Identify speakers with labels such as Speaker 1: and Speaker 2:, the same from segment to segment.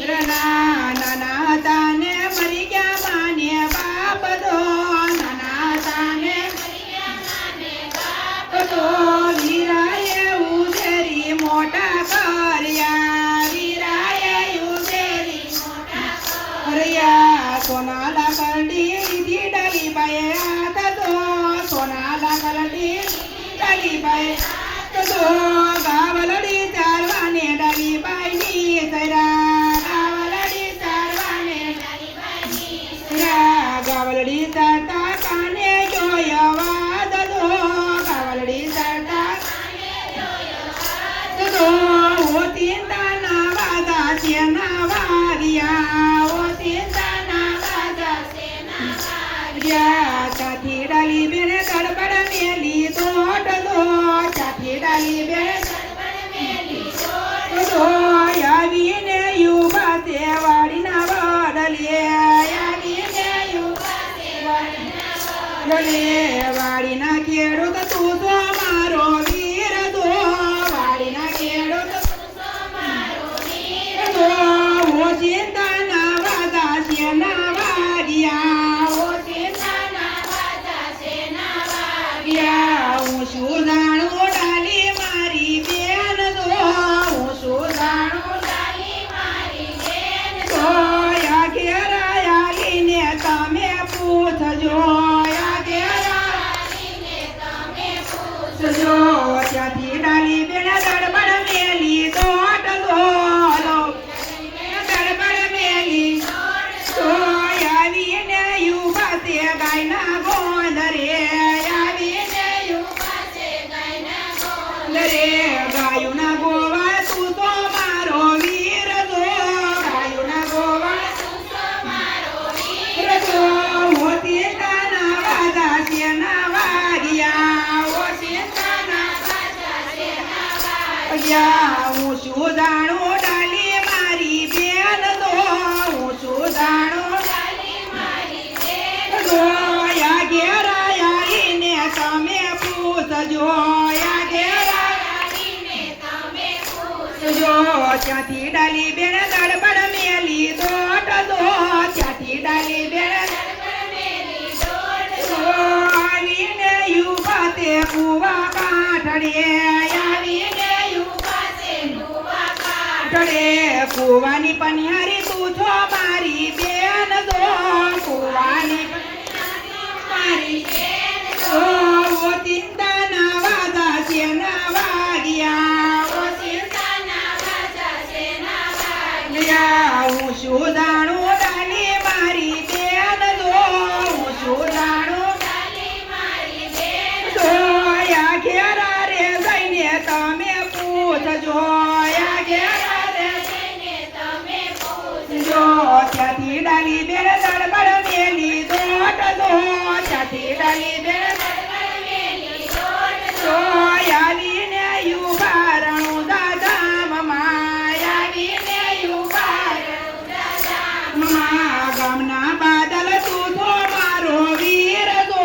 Speaker 1: વીરના નાના હતા ને મરી ગયા માને બાપ તો નાના હતા ને મરી ગયા માને બાપ તો વીરાએ ઉધેરી મોટા કર્યા વીરાએ ઉધેરી મોટા કર્યા સોના લાકડી લીધી ડાલીબાઈએ હાથ તો સોના લાકડી ડાલીબાઈએ હાથ તો ગાવલડી ચારવાને ડાલીબાઈની સરા ગાવલડી ચારવાને ડાલીબાઈની સરા ગાવલડી ચારતા કાને જોયો વાદ તો ગાવલડી ચારતા કાને જોયો વાદ તો ઓતિંદાના વાદા તેના વાગ્યા ઓતિંદાના વાદા તેના વાગ્યા ચાથી ડાલી બેને તડબડ મેલી દોટ દો ચાથી ડાલી બેને આવીને યુવા તે વાડીના વડલે આવીને યુવા તે વાડીના વડલે વાડીના ખેડૂત તું તો મારો વીર તો વાડીના ખેડૂત તું તો મારો વીર તો ઓ ચિંતાના વાદા સેના વાગ્યા ઓ ચિંતાના વાદા સેના વાગ્યા હું શું જાણું ડાલી મારી બેન તો હું શું જાણું ડાલી મારી બેન તો આઘેરાયાલીને તમે પૂછજો આઘેરાયાલીને તમે પૂછજો ત્યાંથી ડાલી બેન દડબડ મેલી દોટ દો દડબડ મેલી તો આવીને યુવા તે ગાયના ગોંદરે આવીને યુવા તે ગાયના ગોંદરે ગાયુના ગોવા તું તો મારો વીર તો ગાયુના ગોવા તું તો મારો વીર તો ઓતિંદાના વાદા સેના વાગ્યા ઓતિંદાના વાદા સેના વાગ્યા હું શું જાણું ડાલી મારી બેન તો હું શું જાણું ડાલી મારી બેન તો આઘેરાયાલીને તમે પૂછજો આઘેરાયાલીને તમે પૂછજો ત્યાંથી ડાલી બેન દડબડ મેલી દોટ દો ત્યાંથી ડાલી બેન દડબડ મેલી દોટ દો આવીને યુવા તે કુવા કાંઠડે આવીને યુવા તે કુવા કાંઠડે કુવાની પનિહારી તું છો મારી બેન તો કુવાની મારી બેન તો ઓતિંદાના વાદા સેના વાગ્યા ઓતિંદાના વાદા સેના વાગ્યા હું શું જાણું ડાલી મારી બેન તો હું શું જાણું ડાલી મારી બેન તો આઘેરા રે જઈને તમે પૂછજો આઘેરા રે જઈને તમે પૂછજો ત્યાંથી ડાલી બેન દડબડ મેલી દોટ દો ત્યાંથી ડાલી બેન દડબડ મેલી દોટ દો આવીને યુવા રણુદા ધામમાં આવીને યુવા રણુદા ધામમાં ગામના બાદલ તું તો મારો વીર તો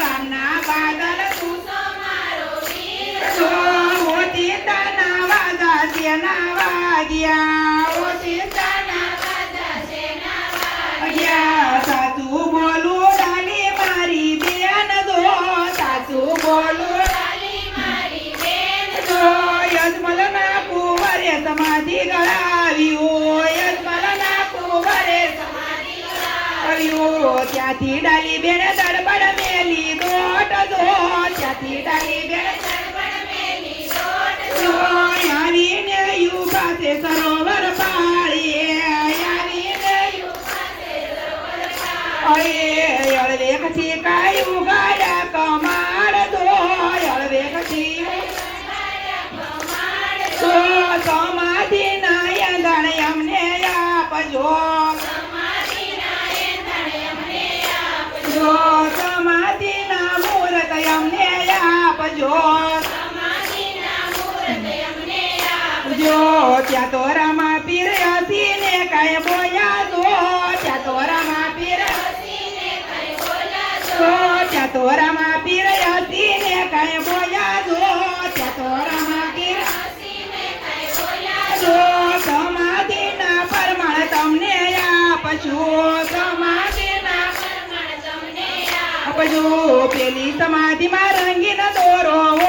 Speaker 1: ગામના બાદલ તું તો મારો વીર તો ઓતિંદાના વાદા સેના વાગ્યા ઓતિંદાના વાદા સેના વાગ્યા સાચું બોલું ડાલી મારી બેન તો સાચું બોલું ડાલી મારી બેન તો યજમલના કુંવરે સમાધિ ગળાવ્યું યજમલના કુંવરે સમાધિ ગળાવ્યું ત્યાંથી ડાલી બેન દડબડ મેલી દોટ દો ત્યાંથી ડાલી બેન દડબડ મેલી દોટ દો આવીને યુવા તે સરોવર પાળીએ આવીને યુવા તે સરોવર પાળીએ અળવે કછી કાયું ગાડા કમાડ દો અળવે કછી તો સમાધિના યંદણ અમને આપજો સમાધિના મૂર્ત અમને આપજો જો ત્યાં તો રામા પીર હસીને કાંઈ બોલ્યા તો ત્યાં તો રામા પીર હસીને કાંઈ બોલ્યા તો ત્યાં તો રામા પીર હસીને કાંઈ બોલ્યા તો ત્યાં તો રામા પીર હસીને કાંઈ બોલ્યા તો સમાધિના પરમાણ જુઓ સમાધિના આપજો પેલી સમાધિમાં રંગીન દોરો